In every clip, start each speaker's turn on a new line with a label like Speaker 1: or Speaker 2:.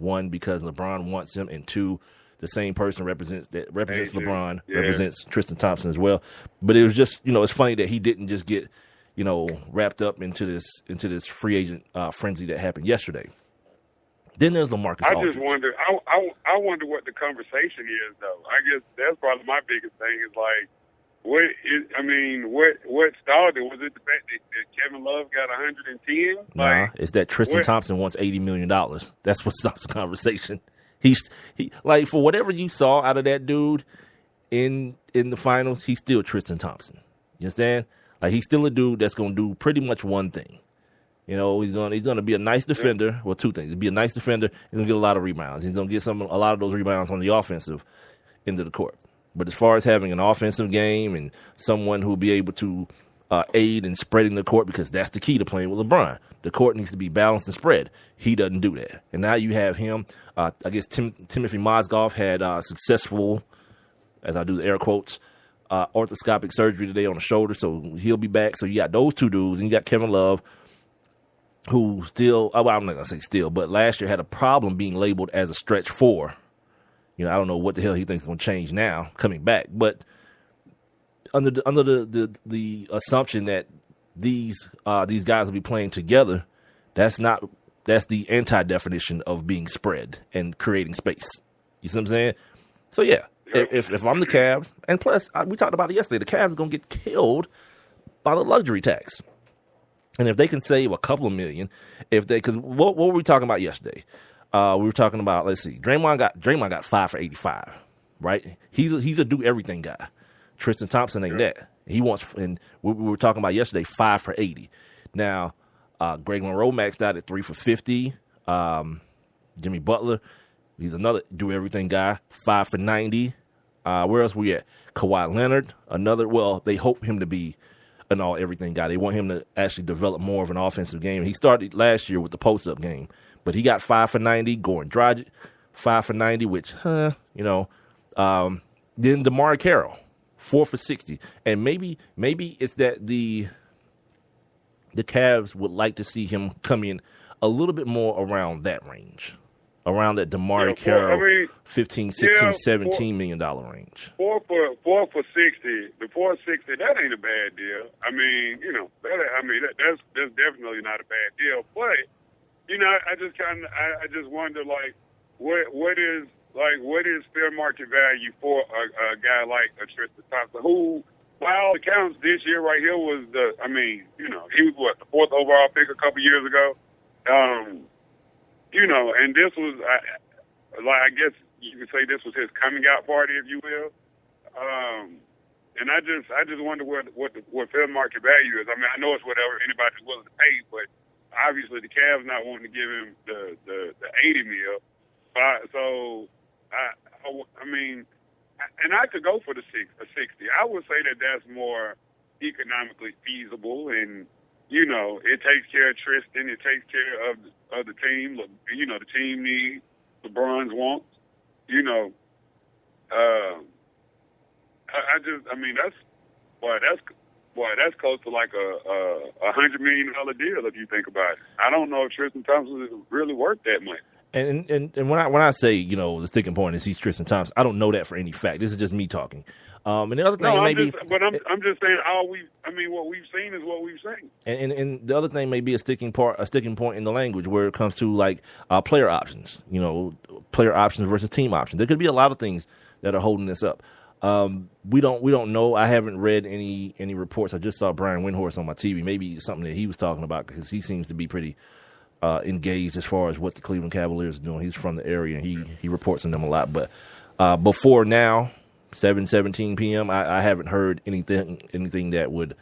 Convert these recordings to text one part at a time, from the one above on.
Speaker 1: One, because LeBron wants him, and two, the same person represents LeBron, represents Tristan Thompson as well. But it was just, it's funny that he didn't just get, wrapped up into this free agent frenzy that happened yesterday. Then there's LaMarcus Aldridge.
Speaker 2: I just wonder. I wonder what the conversation is, though. I guess that's probably my biggest thing. Is like, what stalled it? Was it the fact that Kevin Love got 110?
Speaker 1: Nah, it's that Tristan Thompson wants $80 million. That's what stops the conversation. He like, for whatever you saw out of that dude in the finals, he's still Tristan Thompson. You understand? Like, he's still a dude that's gonna do pretty much one thing. He's gonna be a nice defender. Well, two things: he'll be a nice defender, and he's gonna get a lot of rebounds. He's gonna get a lot of those rebounds on the offensive end of the court. But as far as having an offensive game and someone who will be able to aid in spreading the court, because that's the key to playing with LeBron. The court needs to be balanced and spread. He doesn't do that. And now you have him. I guess Timothy Mozgov had successful, as I do the air quotes, orthoscopic surgery today on the shoulder, so he'll be back. So you got those two dudes, and you got Kevin Love, who still, I'm not going to say still, but last year had a problem being labeled as a stretch four. I don't know what the hell he thinks is going to change now coming back, but under the assumption that these guys will be playing together, that's the anti-definition of being spread and creating space. You see what I'm saying? So yeah, if I'm the Cavs, and plus we talked about it yesterday, the Cavs are going to get killed by the luxury tax. And if they can save a couple of million, because what were we talking about yesterday? We were talking about, let's see, Draymond got 5 for 85, right? He's a do everything guy. Tristan Thompson ain't that. He wants, and we were talking about yesterday, 5 for 80. Now, Greg Monroe maxed out at 3 for 50. Jimmy Butler, he's another do everything guy, 5 for 90. Where else we at? Kawhi Leonard, they hope him to be an all-everything guy. They want him to actually develop more of an offensive game. He started last year with the post-up game, but he got 5 for 90. Goran Dragic, 5 for 90, which, then DeMar Carroll, 4 for 60. And maybe it's that the Cavs would like to see him come in a little bit more around that range, around that DeMar Carroll, 15, 16, $17 million range.
Speaker 2: 4 for 60. The 4 for 60, that ain't a bad deal. That's definitely not a bad deal. But I just wonder, like, what is fair market value for a guy like a Tristan Thompson, who, by all accounts, this year right here was he was the 4th overall pick a couple years ago. And this was, I guess you could say this was his coming out party, if you will. And I just wonder what fair market value is. I mean, I know it's whatever anybody's willing to pay, but obviously the Cavs not wanting to give him the 80 mil. So I could go for the 60. I would say that that's more economically feasible, and it takes care of Tristan. It takes care of the team. The team needs, LeBron's wants. That's close to like a $100 million deal if you think about it. I don't know if Tristan Thompson is really worth that much.
Speaker 1: And when I say the sticking point is he's Tristan Thompson, I don't know that for any fact. This is just me talking. And the other thing
Speaker 2: I'm just saying what we've seen is what we've seen.
Speaker 1: And the other thing may be a sticking point in the language where it comes to like player options. Player options versus team options. There could be a lot of things that are holding this up. We don't know. I haven't read any reports. I just saw Brian Windhorst on my TV. Maybe something that he was talking about, because he seems to be pretty engaged as far as what the Cleveland Cavaliers are doing. He's from the area, and he reports on them a lot. But before now, 7:17 p.m., I haven't heard anything that would,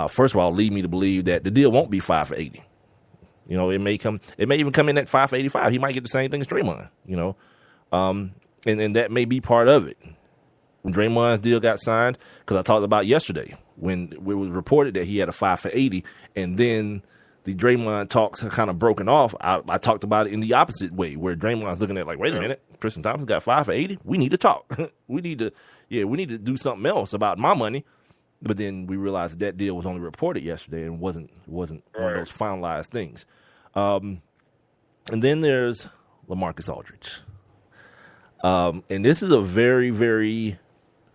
Speaker 1: first of all, lead me to believe that the deal won't be 5 for 80. It may even come in at 5 for 85. He might get the same thing as Draymond. And that may be part of it. When Draymond's deal got signed, because I talked about yesterday when it was reported that he had a 5 for 80, and then the Draymond talks are kind of broken off. I talked about it in the opposite way, where Draymond's looking at like, wait a minute, Tristan Thompson got 5 for 80. We need to talk. we need to do something else about my money. But then we realized that deal was only reported yesterday and wasn't one of those finalized things. And then there's LaMarcus Aldridge. And this is a very, very,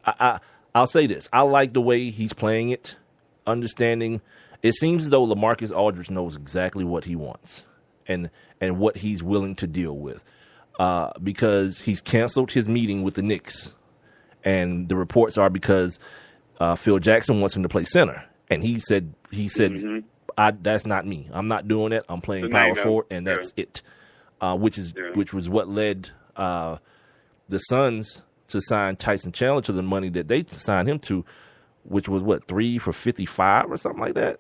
Speaker 1: I'll say this. I like the way he's playing it, understanding. It seems as though LaMarcus Aldridge knows exactly what he wants and what he's willing to deal with, because he's canceled his meeting with the Knicks. And the reports are because Phil Jackson wants him to play center. And he said, that's not me. I'm not doing it. I'm playing power forward, and that's it. Which was what led the Suns to sign Tyson Chandler to the money that they signed him to, which was 3 for $55 or something like that.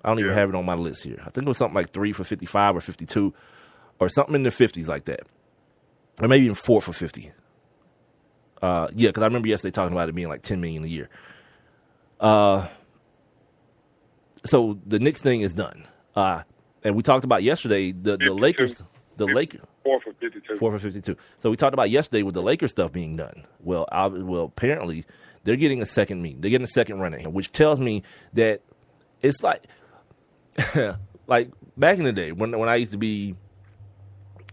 Speaker 1: I don't even have it on my list here. I think it was something like 3 for $55 or 52 or something in the 50s like that. Or maybe even 4 for 50. Because I remember yesterday talking about it being like $10 million a year. So the Knicks thing is done. And we talked about yesterday the Lakers. The Lakers
Speaker 2: 4 for 52.
Speaker 1: 4 for 52. So we talked about yesterday with the Lakers stuff being done. Well, apparently they're getting a second meeting. They're getting a second run at him, which tells me that it's like, like back in the day when I used to be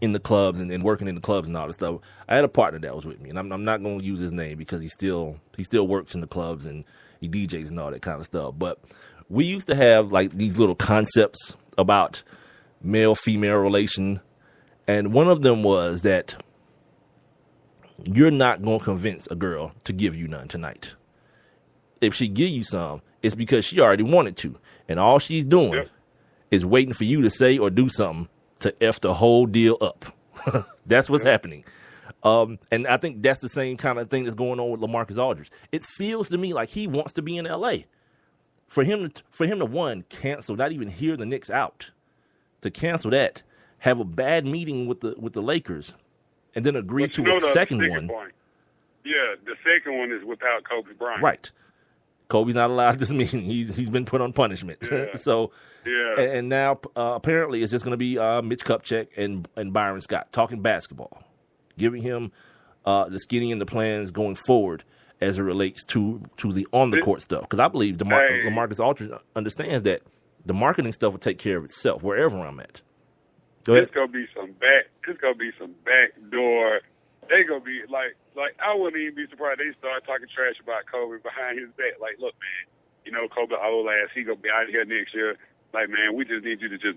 Speaker 1: in the clubs and working in the clubs and all this stuff. I had a partner that was with me, and I'm not going to use his name because he still works in the clubs and he DJs and all that kind of stuff. But we used to have like these little concepts about male-female relation. And one of them was that you're not going to convince a girl to give you none tonight. If she give you some, it's because she already wanted to. And all she's doing is waiting for you to say or do something to F the whole deal up. That's what's happening. And I think that's the same kind of thing that's going on with LaMarcus Aldridge. It feels to me like he wants to be in L.A. For him to one, cancel, not even hear the Knicks out, to cancel that, have a bad meeting with the Lakers, and then agree to a second one.
Speaker 2: Point. Yeah, the second one is without Kobe Bryant.
Speaker 1: Right. Kobe's not allowed this meeting. He's been put on punishment.
Speaker 2: Yeah.
Speaker 1: So,
Speaker 2: yeah.
Speaker 1: And now apparently it's just going to be Mitch Kupchak and Byron Scott talking basketball, giving him the skinny and the plans going forward as it relates to the on the court stuff. Because I believe LaMarcus Aldridge understands that the marketing stuff will take care of itself wherever I'm at. Go ahead.
Speaker 2: It's gonna be some backdoor. They gonna be like I wouldn't even be surprised they start talking trash about Kobe behind his back. Like, look, man, Kobe old ass, he gonna be out here next year. Like, man, we just need you to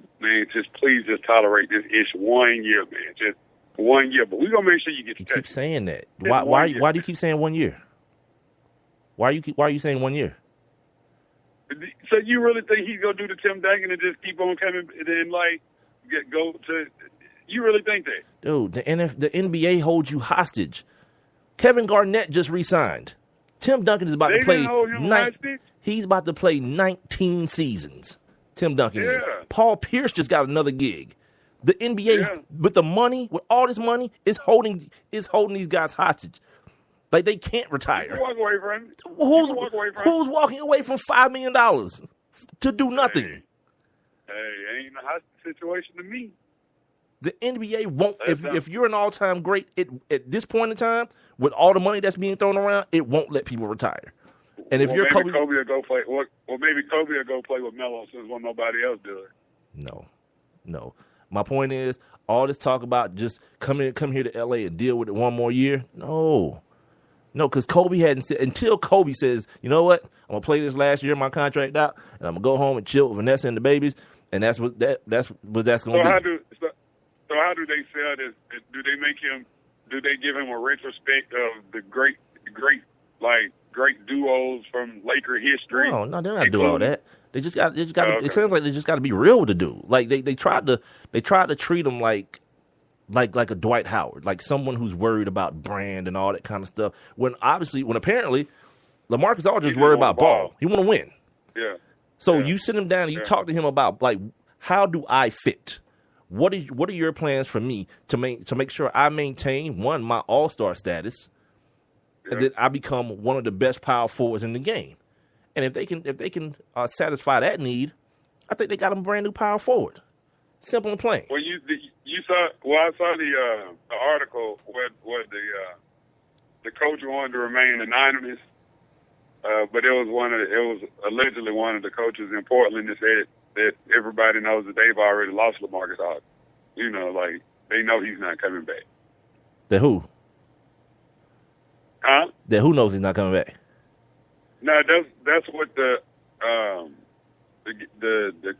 Speaker 2: please tolerate this ish 1 year, man, just 1 year. But we gonna make sure you get.
Speaker 1: You keep saying that. Why do you keep saying 1 year? Why are you saying 1 year?
Speaker 2: So you really think he's gonna do the Tim Duncan and just keep on coming and then go to? You really think that?
Speaker 1: Dude, the NBA holds you hostage. Kevin Garnett just re-signed. Tim Duncan is about to play. He's about to play 19 seasons. Tim Duncan is. Paul Pierce just got another gig. The NBA with the money, with all this money, is holding these guys hostage. Like they can't retire.
Speaker 2: Walk away from him.
Speaker 1: Who's walking away from $5 million to do nothing?
Speaker 2: Hey, ain't a hostage situation to me.
Speaker 1: The NBA won't. If you're an all-time great at this point in time, with all the money that's being thrown around, it won't let people retire. And if you're
Speaker 2: Kobe will go play. Maybe Kobe will go play with Melo since nobody else does.
Speaker 1: No. My point is, all this talk about just come here to LA and deal with it one more year. No, because Kobe hadn't said until Kobe says, you know what, I'm gonna play this last year of my contract out, and I'm gonna go home and chill with Vanessa and the babies, and that's what that's gonna be.
Speaker 2: So how do they sell this? Do they give him a retrospect of the great duos from Laker history?
Speaker 1: No, they're not doing all that. They just got. It sounds like they just got to be real with the dude. Like they tried to treat him like a Dwight Howard, like someone who's worried about brand and all that kind of stuff. When apparently LaMarcus Aldridge is worried about ball. He want to win.
Speaker 2: Yeah.
Speaker 1: So you sit him down and you talk to him about like, how do I fit? What are your plans for me to make sure I maintain my all-star status, and that I become one of the best power forwards in the game? And if they can satisfy that need, I think they got him a brand new power forward. Simple and plain.
Speaker 2: Well, I saw the article where the coach wanted to remain anonymous, but it was allegedly one of the coaches in Portland that said that everybody knows that they've already lost LaMarcus Aldridge. they know he's not coming back.
Speaker 1: That who?
Speaker 2: Huh?
Speaker 1: That who knows he's not coming back?
Speaker 2: No, that's what the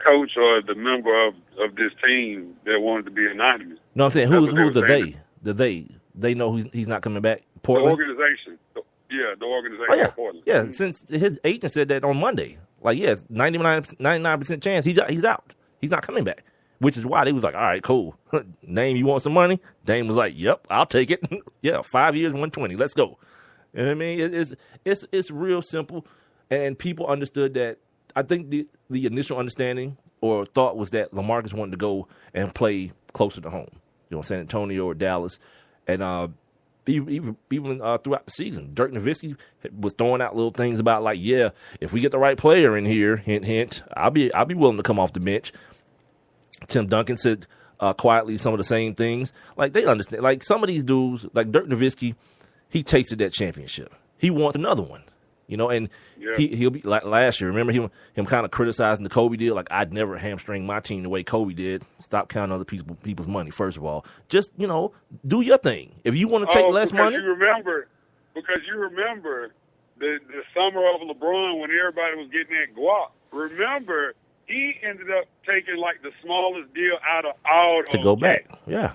Speaker 2: coach or the member of this team that wanted to be anonymous.
Speaker 1: No, I'm saying who's the they? They know he's not coming back. Portland?
Speaker 2: The organization. The organization.
Speaker 1: Oh, yeah.
Speaker 2: Portland.
Speaker 1: Yeah, since his agent said that on Monday. Like, yeah, 99% chance he's out. He's not coming back. Which is why they was like, all right, cool. Dame, you want some money? Dame was like, yep, I'll take it. Yeah, 5 years, 120. Let's go. You know what I mean? It's real simple. And people understood that. I think the initial understanding or thought was that LaMarcus wanted to go and play closer to home. You know, San Antonio or Dallas. And even throughout the season, Dirk Nowitzki was throwing out little things about like, yeah, if we get the right player in here, hint, hint, I'll be willing to come off the bench. Tim Duncan said quietly some of the same things. Like, they understand. Like, some of these dudes, like Dirk Nowitzki, he tasted that championship. He wants another one. You know, and he'll be like last year. Remember him kind of criticizing the Kobe deal? Like, I'd never hamstring my team the way Kobe did. Stop counting other people's money, first of all. Just, you know, do your thing. If you want to take less money.
Speaker 2: Because you remember the summer of LeBron when everybody was getting that guap. Remember, he ended up taking, like, the smallest deal out of all
Speaker 1: to go back. Yeah.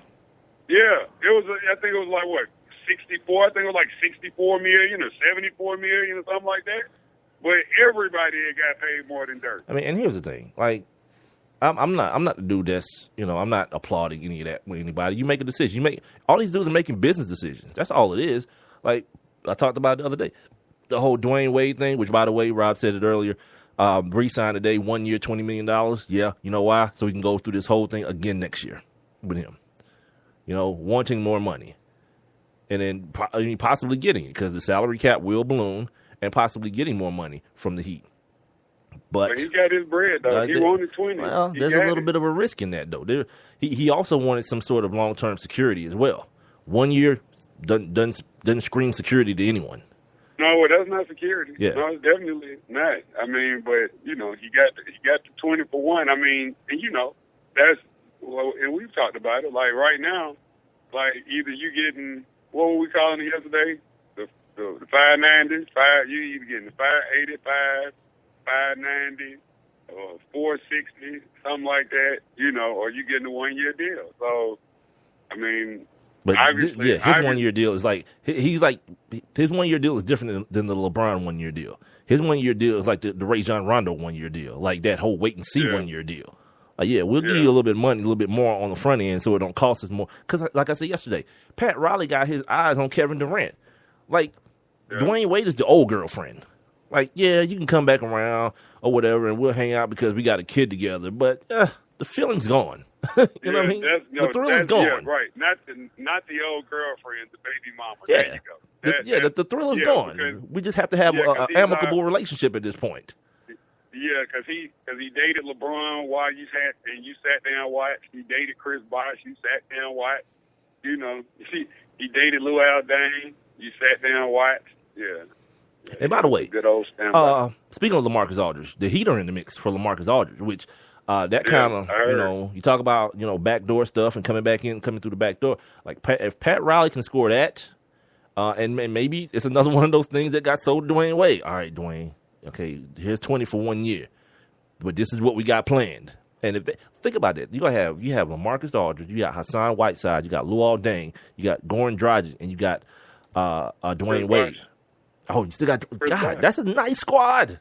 Speaker 2: Yeah. I think it was like, what? 64, I think it was like 64 million or 74 million or something like that. But everybody had got paid more than Dirk.
Speaker 1: I mean, and here's the thing: like, I'm not the dude that's, you know, I'm not applauding any of that with anybody. You make a decision. All these dudes are making business decisions. That's all it is. Like I talked about the other day, the whole Dwayne Wade thing. Which, by the way, Rob said it earlier. Re-signed today, 1 year, $20 million. Yeah, you know why? So we can go through this whole thing again next year with him. You know, wanting more money. And then possibly getting it because the salary cap will balloon and possibly getting more money from the Heat. But
Speaker 2: he got his bread, though. He wanted 20.
Speaker 1: Well, there's a little bit of a risk in that, though. He also wanted some sort of long-term security as well. 1 year doesn't scream security to anyone.
Speaker 2: No, that's not security.
Speaker 1: Yeah.
Speaker 2: No, it's definitely not. I mean, but, you know, he got the 20 for one. I mean, and, you know, and we've talked about it. Like, right now, like, either you getting – what were we calling it yesterday? The 590s. You either getting the 585, 590, or 460, something like that. You know, or you getting a 1 year deal. So, I mean,
Speaker 1: but his 1 year deal is like his 1 year deal is different than the LeBron 1 year deal. His 1 year deal is like the Rajon Rondo 1 year deal, like that whole wait and see 1 year deal. We'll give you a little bit of money, a little bit more on the front end so it don't cost us more. Because, like I said yesterday, Pat Riley got his eyes on Kevin Durant. Like, Dwayne Wade is the old girlfriend. Like, yeah, you can come back around or whatever, and we'll hang out because we got a kid together. But the feeling's gone. You know what I mean? The thrill is gone.
Speaker 2: Yeah, right. Not the old girlfriend, the baby mama. Yeah. There you go.
Speaker 1: The thrill is gone. We just have to have an amicable relationship at this point.
Speaker 2: Yeah, because he dated LeBron while you sat down and watched. He dated Chris Bosh. You sat down and watched. You know, he dated Luol Deng. You sat down and watched. Yeah.
Speaker 1: And by the way,
Speaker 2: good old standby.
Speaker 1: Speaking of LaMarcus Aldridge, the Heat are in the mix for LaMarcus Aldridge, which that kind of, you know, you talk about, you know, backdoor stuff and coming through the back door. Like, if Pat Riley can score that, and maybe it's another one of those things that got sold to Dwayne Wade. All right, Dwayne. Okay, here's 20 for 1 year, but this is what we got planned. And think about that, you have LaMarcus Aldridge, you got Hassan Whiteside, you got Luol Deng, you got Goran Dragic, and you got Dwayne Wade. Oh, you still got God. That's a nice squad.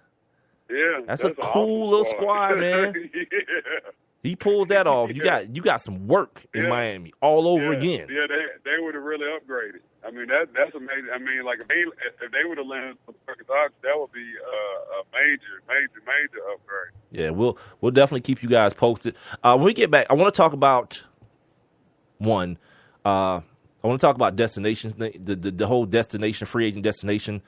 Speaker 2: Yeah,
Speaker 1: that's a cool little squad, man.
Speaker 2: Yeah.
Speaker 1: He pulled that off. You got some work in Miami all over again.
Speaker 2: Yeah, they would have really upgraded. I mean, that's amazing. I mean, like if they would have landed the LaMarcus Aldridge, that would be a major upgrade.
Speaker 1: Yeah, we'll definitely keep you guys posted. When we get back, I want to talk about I want to talk about destinations, the whole destination, free agent destination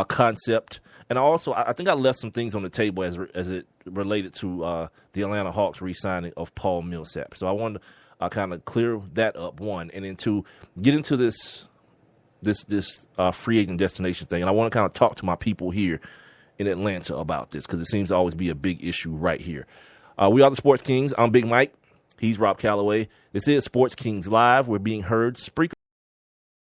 Speaker 1: concept, and also I think I left some things on the table as it related to the Atlanta Hawks re-signing of Paul Millsap. So I wanted to kind of clear that up, one, and then to get into this free agent destination thing. And I want to kind of talk to my people here in Atlanta about this because it seems to always be a big issue right here. We are the Sports Kings. I'm Big Mike. He's Rob Calloway. This is Sports Kings Live. We're being heard Spreaker.